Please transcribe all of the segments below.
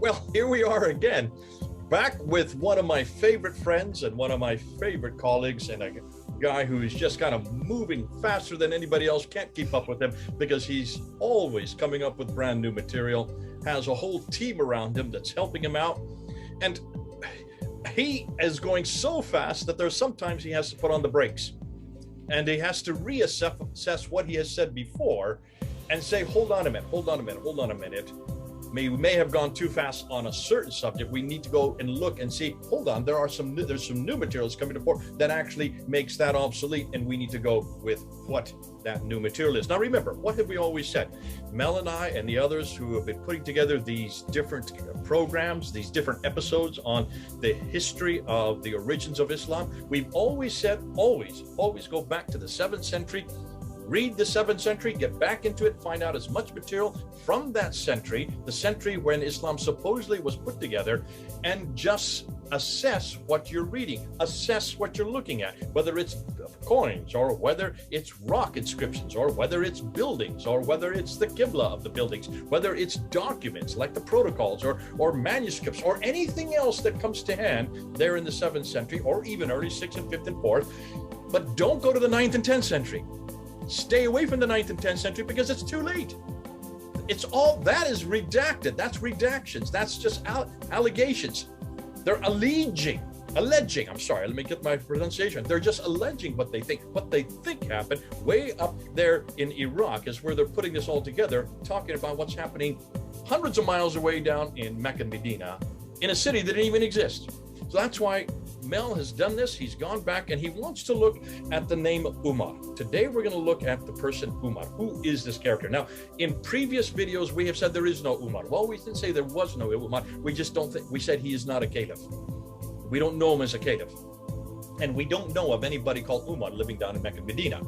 Well, here we are again, back with one of my favorite friends and one of my favorite colleagues, and a guy who is just kind of moving faster than anybody else, can't keep up with him because he's always coming up with brand new material, has a whole team around him that's helping him out. And he is going so fast that there's sometimes he has to put on the brakes and he has to reassess what he has said before and say, hold on a minute. We may have gone too fast on a certain subject. We need to go and look and see, hold on, there's some new materials coming to fore that actually makes that obsolete, and we need to go with what that new material is. Now remember, what have we always said? Mel and I and the others who have been putting together these different programs, these different episodes on the history of the origins of Islam, we've always said, always go back to the 7th century. Read the 7th century, get back into it, find out as much material from that century, the century when Islam supposedly was put together, and just assess what you're reading, assess what you're looking at, whether it's coins or whether it's rock inscriptions or whether it's buildings or whether it's the Qibla of the buildings, whether it's documents like the protocols or manuscripts or anything else that comes to hand there in the 7th century or even early 6th and 5th and 4th. But don't go to the 9th and 10th century. Stay away from the 9th and 10th century because it's too late. It's all that is redacted. That's redactions. That's just allegations. They're alleging. I'm sorry, let me get my pronunciation. They're just alleging what they think happened way up there in Iraq is where they're putting this all together, talking about what's happening hundreds of miles away down in Mecca and Medina in a city that didn't even exist. So that's why Mel has done this. He's gone back and he wants to look at the name Umar. Today, we're going to look at the person Umar. Who is this character? Now, in previous videos, we have said there is no Umar. Well, we didn't say there was no Umar. We just don't think, we said he is not a caliph. We don't know him as a caliph. And we don't know of anybody called Umar living down in Mecca and Medina.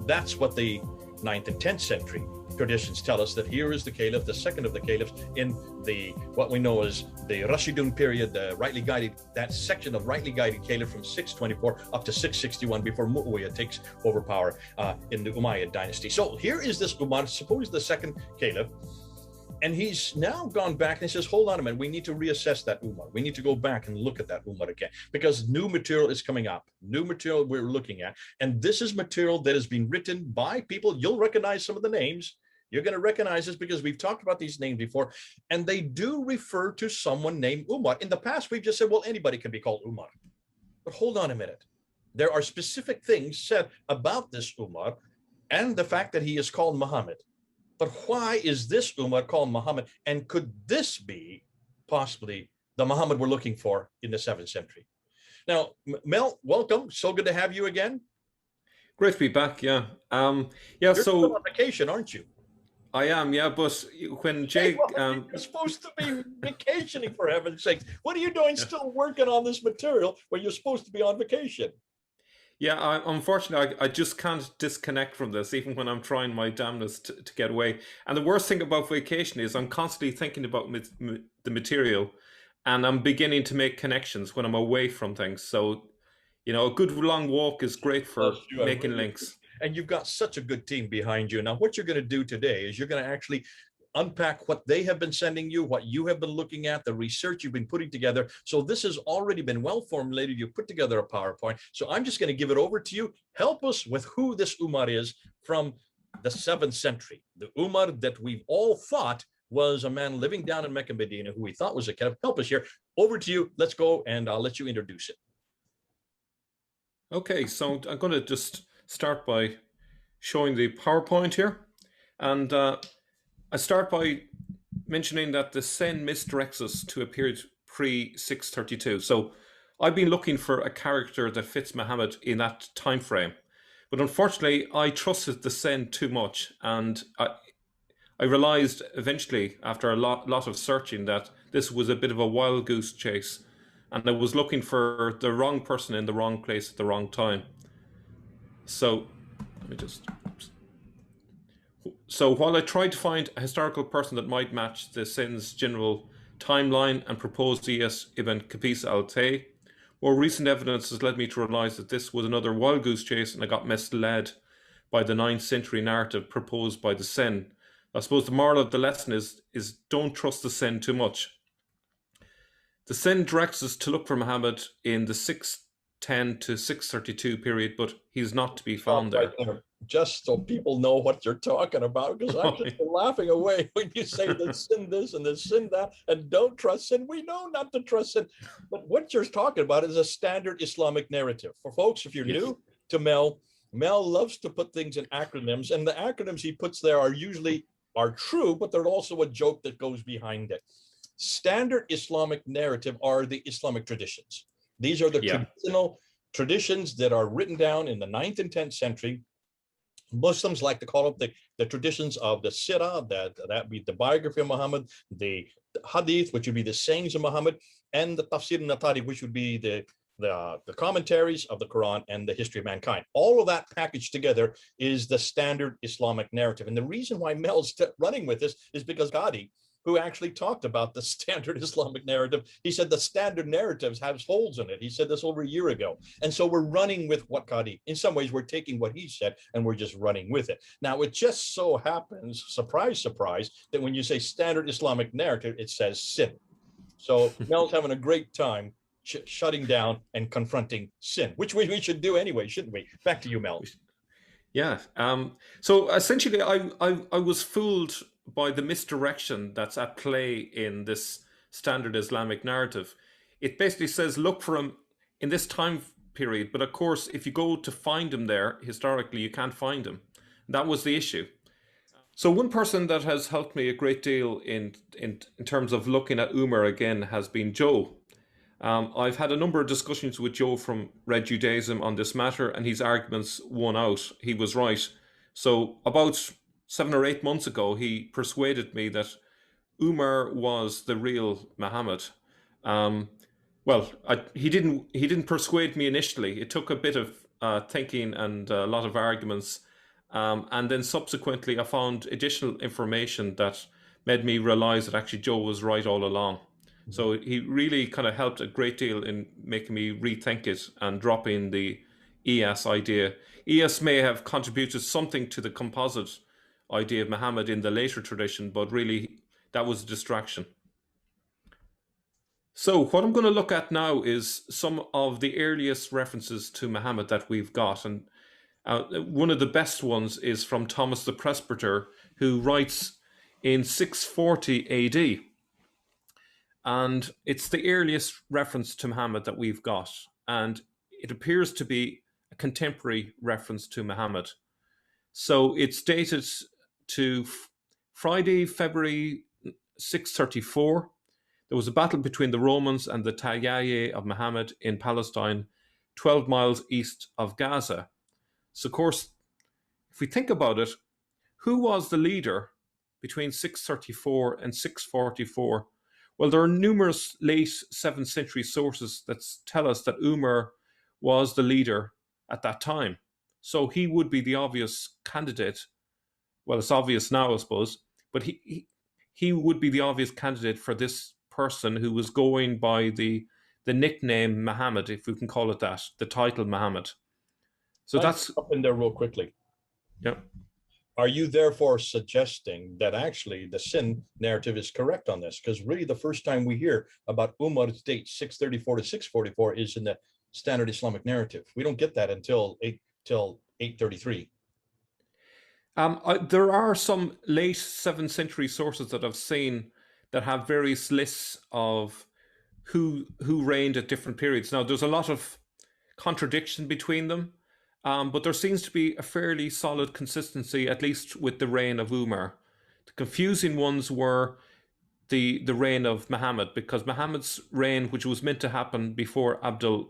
That's what the 9th and 10th century traditions tell us, that here is the caliph, the second of the caliphs in the what we know as the Rashidun period, the rightly guided, that section of rightly guided caliph from 624 up to 661 before Muawiyah takes over power in the Umayyad dynasty. So here is this Umar, suppose the second caliph, and he's now gone back and he says, hold on a minute, we need to reassess that Umar. We need to go back and look at that Umar again because new material is coming up, new material we're looking at. And this is material that has been written by people. You'll recognize some of the names. You're going to recognize this because we've talked about these names before, and they do refer to someone named Umar. In the past, we've just said, well, anybody can be called Umar. But hold on a minute. There are specific things said about this Umar and the fact that he is called Muhammad. But why is this Umar called Muhammad? And could this be possibly the Muhammad we're looking for in the 7th century? Now, Mel, welcome. So good to have you again. Great to be back. Yeah. You're still on vacation, aren't you? I am, yeah, but when Jake... you're supposed to be vacationing, for heaven's sake. What are you doing still working on this material when you're supposed to be on vacation? Yeah, unfortunately, I just can't disconnect from this, even when I'm trying my damnedest to get away. And the worst thing about vacation is I'm constantly thinking about the material, and I'm beginning to make connections when I'm away from things. So, you know, a good long walk is great for making links. And you've got such a good team behind you. Now, what you're going to do today is you're going to actually unpack what they have been sending you, what you have been looking at, the research you've been putting together. So this has already been well formulated. You put together a PowerPoint. So I'm just going to give it over to you. Help us with who this Umar is from the 7th century. The Umar that we've all thought was a man living down in Mecca, Medina, who we thought was a caliph. Help us here. Over to you. Let's go, and I'll let you introduce it. Okay, so I'm going to just start by showing the PowerPoint here. And I start by mentioning that the Sen misdirects us to a period pre-632. So I've been looking for a character that fits Muhammad in that time frame. But unfortunately, I trusted the Sen too much. And I realized eventually, after a lot of searching, that this was a bit of a wild goose chase. And I was looking for the wrong person in the wrong place at the wrong time. So let me just... So while I tried to find a historical person that might match the Sen's general timeline and proposed Iyas ibn Qabis al-Tay, more recent evidence has led me to realize that this was another wild goose chase, and I got misled by the 9th century narrative proposed by the Sen. I suppose the moral of the lesson is don't trust the Sen too much. The Sen directs us to look for Muhammad in the 610 to 632 period, but he's not to be Stop found right there. there, just so people know what you're talking about, because I'm just laughing away when you say there's sin this and there's sin that, and don't trust sin. We know not to trust sin. But what you're talking about is a standard Islamic narrative. For folks, if you're Yes. new to Mel, Mel loves to put things in acronyms, and the acronyms he puts there are usually are true, but they're also a joke that goes behind it. Standard Islamic narrative are the Islamic traditions. These are the Yeah. traditional traditions that are written down in the 9th and 10th century. Muslims like to call them the traditions of the Sirah, that be the biography of Muhammad, the Hadith, which would be the sayings of Muhammad, and the Tafsir al-Natari, which would be the commentaries of the Quran and the history of mankind. All of that packaged together is the standard Islamic narrative. And the reason why Mel's running with this is because Qadi, who actually talked about the standard Islamic narrative, he said the standard narratives has holes in it. He said this over a year ago. And so we're running with what Qadi, in some ways, we're taking what he said and we're just running with it. Now, it just so happens, surprise, surprise, that when you say standard Islamic narrative, it says sin. So Mel's having a great time shutting down and confronting sin, which we should do anyway, shouldn't we? Back to you, Mel. Yeah. So essentially, I was fooled by the misdirection that's at play in this standard Islamic narrative. It basically says look for him in this time period, but of course, if you go to find him there historically, you can't find him. That was the issue. So one person that has helped me a great deal in terms of looking at Umar again has been Joe. I've had a number of discussions with Joe from Red Judaism on this matter, and his arguments won out. He was right. So about 7 or 8 months ago, he persuaded me that Umar was the real Muhammad. Um, he didn't persuade me initially. It took a bit of thinking and a lot of arguments, and then subsequently, I found additional information that made me realize that actually Joe was right all along. So he really kind of helped a great deal in making me rethink it and dropping the ES idea. ES may have contributed something to the composite idea of Muhammad in the later tradition, but really that was a distraction. So what I'm going to look at now is some of the earliest references to Muhammad that we've got. And one of the best ones is from Thomas the Presbyter, who writes in 640 AD. And it's the earliest reference to Muhammad that we've got. And it appears to be a contemporary reference to Muhammad. So it's dated to Friday, February 634. There was a battle between the Romans and the Tayyaye of Muhammad in Palestine, 12 miles east of Gaza. So, of course, if we think about it, who was the leader between 634 and 644? Well, there are numerous late 7th century sources that tell us that Umar was the leader at that time. So he would be the obvious candidate. Well, it's obvious now, I suppose, but he would be the obvious candidate for this person who was going by the nickname Muhammad, if we can call it that, the title Muhammad. So that's up in there real quickly. Yeah. Are you therefore suggesting that actually the sin narrative is correct on this? Because really the first time we hear about Umar's date, 634 to 644, is in the standard Islamic narrative. We don't get that until 833. There are some late 7th century sources that I've seen that have various lists of who reigned at different periods. Now, there's a lot of contradiction between them, but there seems to be a fairly solid consistency, at least with the reign of Umar. The confusing ones were the reign of Muhammad, because Muhammad's reign, which was meant to happen before Abu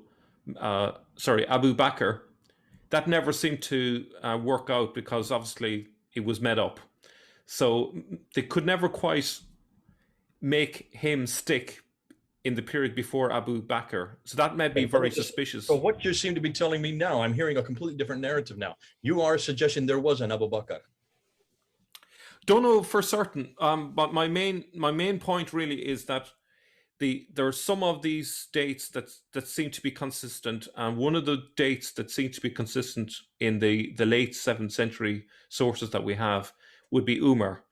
Bakr, that never seemed to work out because obviously it was made up. So they could never quite make him stick in the period before Abu Bakr. So that made me very suspicious. So what you seem to be telling me now, I'm hearing a completely different narrative now. You are suggesting there was an Abu Bakr. Don't know for certain, but my main point really is that there are some of these dates that seem to be consistent, and one of the dates that seem to be consistent in the late 7th century sources that we have would be Umar.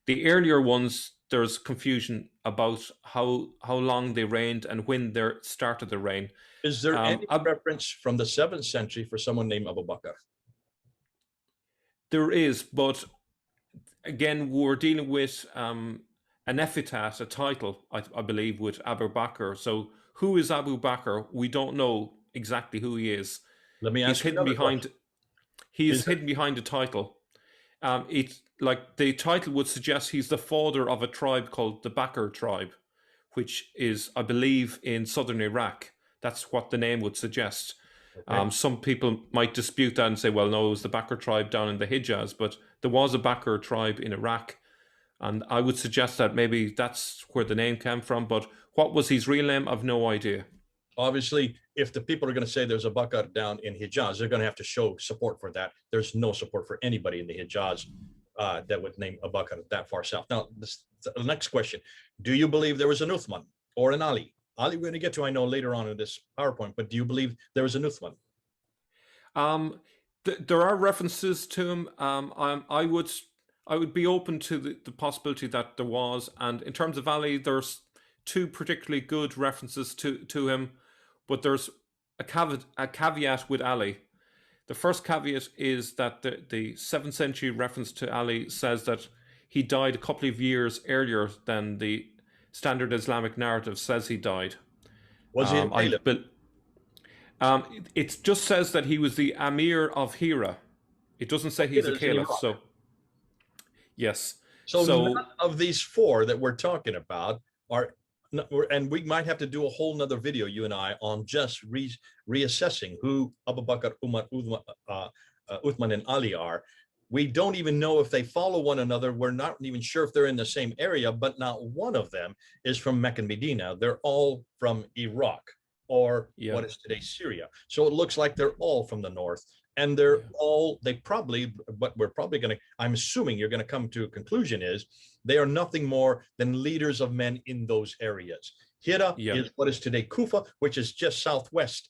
The earlier ones, there's confusion about how long they reigned and when they started the reign. Is there any reference from the 7th century for someone named Abu Bakr? There is, but again, we're dealing with an epithet, a title, I believe, with Abu Bakr. So who is Abu Bakr? We don't know exactly who he is. Let me ask you another question. He is hidden behind a title. It like the title would suggest he's the father of a tribe called the Bakr tribe, which is, I believe, in southern Iraq. That's what the name would suggest. Okay. Some people might dispute that and say, well, no, it was the Bakr tribe down in the Hijaz, but there was a Bakr tribe in Iraq. And I would suggest that maybe that's where the name came from. But what was his real name? I've no idea. Obviously, if the people are going to say there's a Bakr down in Hijaz, they're going to have to show support for that. There's no support for anybody in the Hijaz that would name a Bakr that far south. Now, the next question. Do you believe there was an Uthman or an Ali? Ali, we're going to get to, I know, later on in this PowerPoint, but do you believe there was an Uthman? There are references to him. I would be open to the possibility that there was. And in terms of Ali, there's two particularly good references to him, but there's a caveat with Ali. The first caveat is that the 7th century reference to Ali says that he died a couple of years earlier than the standard Islamic narrative says he died. Was he a caliph? It just says that he was the Amir of Hira. It doesn't say he's a caliph. So, yes. So none of these four that we're talking about are, and we might have to do a whole nother video, you and I, on just reassessing who Abu Bakr, Umar, Uthman, and Ali are. We don't even know if they follow one another. We're not even sure if they're in the same area, but not one of them is from Mecca and Medina. They're all from Iraq, or what is today Syria. So it looks like they're all from the north. And they're all, what we're probably going to, I'm assuming you're going to come to a conclusion is, they are nothing more than leaders of men in those areas. Hira is what is today Kufa, which is just southwest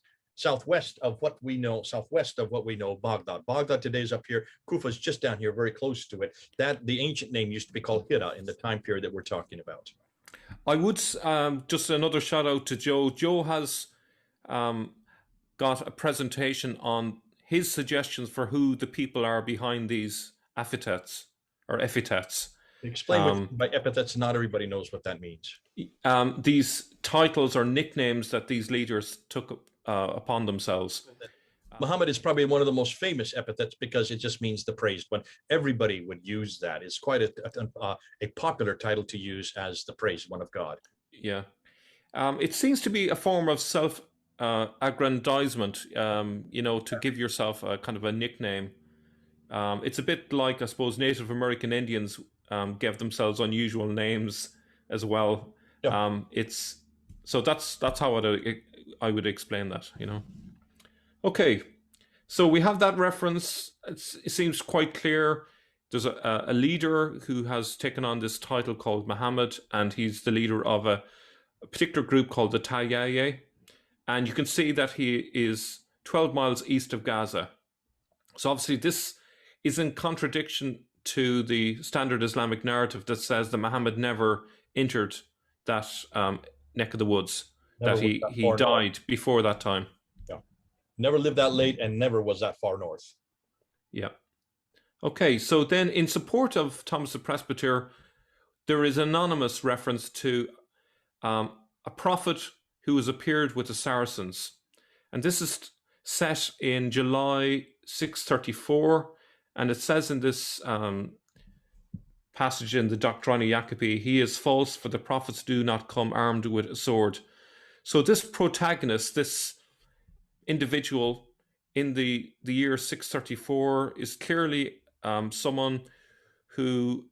of what we know Baghdad. Baghdad today is up here. Kufa is just down here, very close to it. That the ancient name used to be called Hira in the time period that we're talking about. I would just another shout out to Joe. Joe has got a presentation on his suggestions for who the people are behind these epithets. Explain what by epithets. Not everybody knows what that means. These titles or nicknames that these leaders took upon themselves. Muhammad is probably one of the most famous epithets because it just means the praised one. Everybody would use that. It's quite a popular title to use as the praised one of God. Yeah. It seems to be a form of self-aggrandizement, to give yourself a kind of a nickname. It's a bit like, I suppose, Native American Indians gave themselves unusual names as well. Yeah. So that's how I would explain that, Okay, so we have that reference. It seems quite clear. There's a leader who has taken on this title called Muhammad, and he's the leader of a particular group called the Tayyaye. And you can see that he is 12 miles east of Gaza. So obviously this is in contradiction to the standard Islamic narrative that says that Muhammad never entered that neck of the woods, that he died before that time. Yeah, never lived that late and never was that far north. Yeah. Okay, so then in support of Thomas the Presbyter, there is anonymous reference to a prophet who has appeared with the Saracens. And this is set in July 634. And it says in this passage in the Doctrina Jacobi, he is false, for the prophets do not come armed with a sword. So this protagonist, this individual in the year 634 is clearly someone who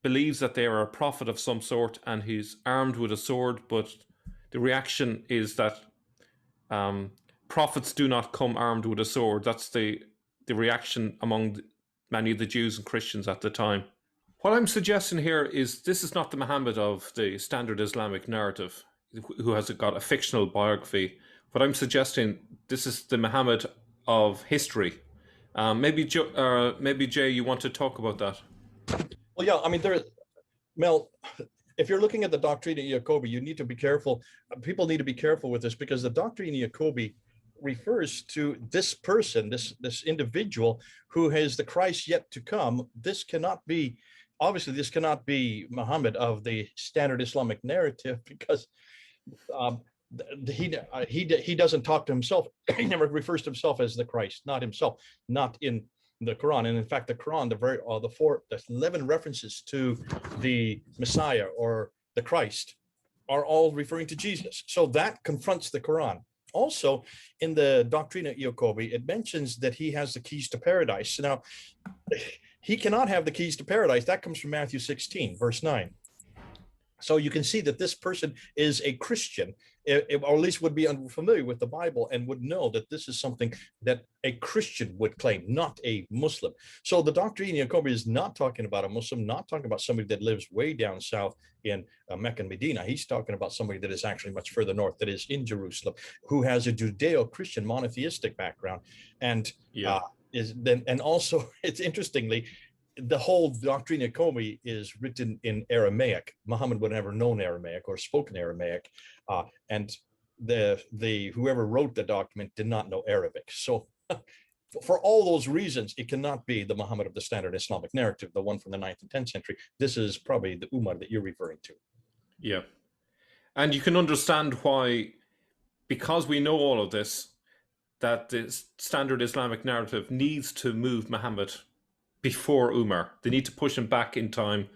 believes that they are a prophet of some sort and he's armed with a sword, but the reaction is that prophets do not come armed with a sword. That's the reaction among many of the Jews and Christians at the time. What I'm suggesting here is this is not the Muhammad of the standard Islamic narrative, who has got a fictional biography. What I'm suggesting, this is the Muhammad of history. Maybe Jay, you want to talk about that? Well, yeah, I mean, Mel, if you're looking at the Doctrina Jacobi, you need to be careful. People need to be careful with this because the Doctrina Jacobi refers to this person, this individual who has the Christ yet to come. This cannot be, obviously, this cannot be Muhammad of the standard Islamic narrative because um, he doesn't talk to himself. He never refers to himself as the Christ, not himself, not in the Quran. And in fact, the Quran, the 11 references to the Messiah or the Christ are all referring to Jesus. So that confronts the Quran. Also, in the Doctrina Jacobi, it mentions that he has the keys to paradise. Now, he cannot have the keys to paradise. That comes from Matthew 16, verse 9. So you can see that this person is a Christian, or at least would be unfamiliar with the Bible and would know that this is something that a Christian would claim, not a Muslim. So the Doctrina Jacobi is not talking about a Muslim, not talking about somebody that lives way down south in Mecca and Medina. He's talking about somebody that is actually much further north, that is in Jerusalem, who has a Judeo-Christian monotheistic background, and and also it's interestingly, the whole Doctrina Jacobi is written in Aramaic. Muhammad would never known Aramaic or spoken Aramaic, and the whoever wrote the document did not know Arabic. So, for all those reasons, it cannot be the Muhammad of the standard Islamic narrative, the one from the 9th and 10th century. This is probably the Umar that you're referring to. Yeah, and you can understand why, because we know all of this, that the standard Islamic narrative needs to move Muhammad before Umar. They need to push him back in time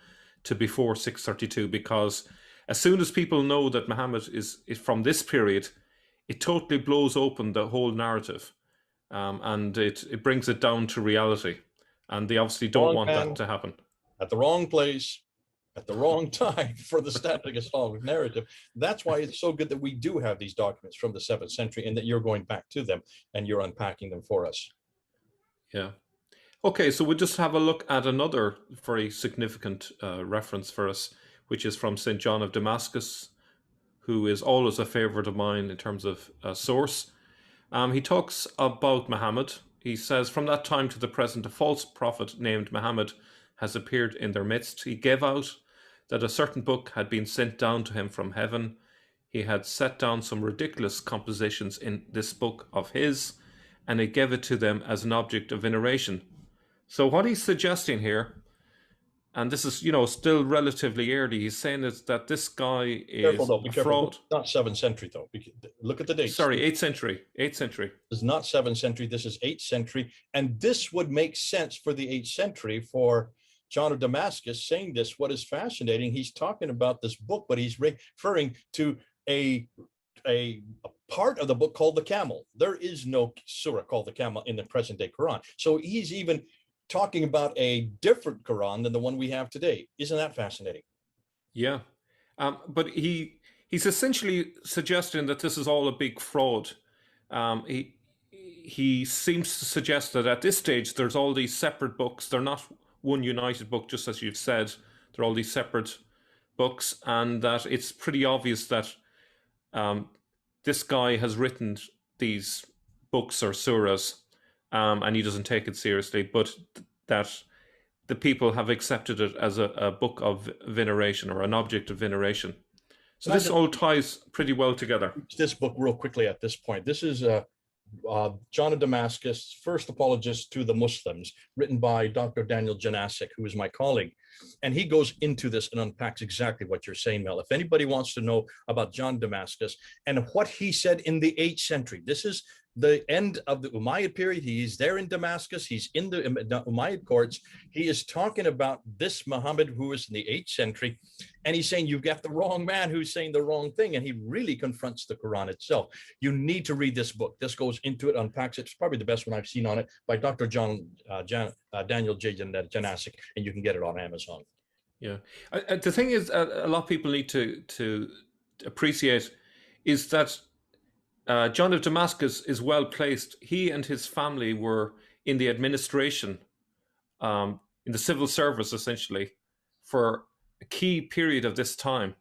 to before 632, because as soon as people know that Muhammad is from this period, it totally blows open the whole narrative, and it brings it down to reality. And they obviously don't want that to happen. At the wrong place, at the wrong time for the standard Islamic narrative. That's why it's so good that we do have these documents from the 7th century and that you're going back to them and you're unpacking them for us. Yeah. Okay, so we'll just have a look at another very significant reference for us, which is from St. John of Damascus, who is always a favorite of mine in terms of source. He talks about Muhammad. He says, from that time to the present, a false prophet named Muhammad has appeared in their midst. He gave out that a certain book had been sent down to him from heaven. He had set down some ridiculous compositions in this book of his, and he gave it to them as an object of veneration. So what he's suggesting here, and this is, still relatively early, he's saying is that this guy is a fraud. Not 7th century, though. Look at the dates. Sorry, 8th century. 8th century. This is not 7th century. This is 8th century. And this would make sense for the 8th century for John of Damascus saying this. What is fascinating, he's talking about this book, but he's referring to a part of the book called the Camel. There is no surah called the Camel in the present day Quran. So he's even talking about a different Quran than the one we have today. Isn't that fascinating? Yeah. But he's essentially suggesting that this is all a big fraud. He seems to suggest that at this stage there's all these separate books. They're not one united book, just as you've said. They're all these separate books, and that it's pretty obvious that this guy has written these books or surahs, and he doesn't take it seriously, but that the people have accepted it as a book of veneration or an object of veneration. So this all ties pretty well together. This book real quickly at this point. This is John of Damascus, First Apologist to the Muslims, written by Dr. Daniel Janasic, who is my colleague. And he goes into this and unpacks exactly what you're saying, Mel. If anybody wants to know about John Damascus and what he said in the 8th century, this is the end of the Umayyad period. He's there in Damascus. He's in the Umayyad courts. He is talking about this Muhammad who is in the 8th century. And he's saying, you've got the wrong man who's saying the wrong thing. And he really confronts the Quran itself. You need to read this book. This goes into it, unpacks it. It's probably the best one I've seen on it by Dr. Daniel J. Janasic, and you can get it on Amazon. Yeah. The thing is, a lot of people need to appreciate is that John of Damascus is well placed. He and his family were in the administration, in the civil service, essentially, for a key period of this time,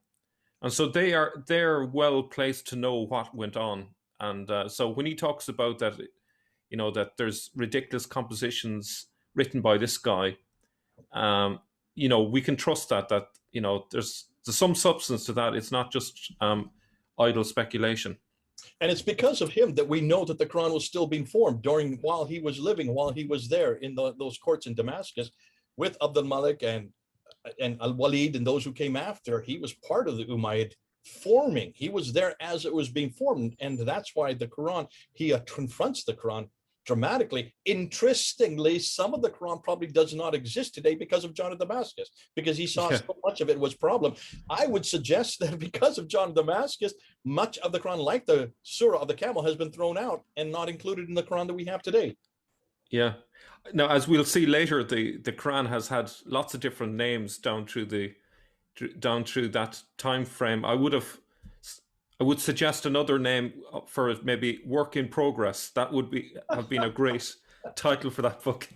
and so they're well placed to know what went on. And so when he talks about that, that there's ridiculous compositions written by this guy, we can trust that there's some substance to that. It's not just idle speculation. And it's because of him that we know that the Quran was still being formed while he was living, while he was there in those courts in Damascus with Abdul Malik and Al-Walid and those who came after. He was part of the Umayyad forming. He was there as it was being formed. And that's why the Quran, he confronts the Quran dramatically. Interestingly, some of the Quran probably does not exist today because of John of Damascus, because he saw so much of it was problem. I would suggest that because of John of Damascus, much of the Quran, like the Surah of the Camel, has been thrown out and not included in the Quran that we have today. Yeah. Now, as we'll see later, the Quran has had lots of different names down through that time frame. I would suggest another name for it, maybe Work in Progress. That would have been a great title for that book.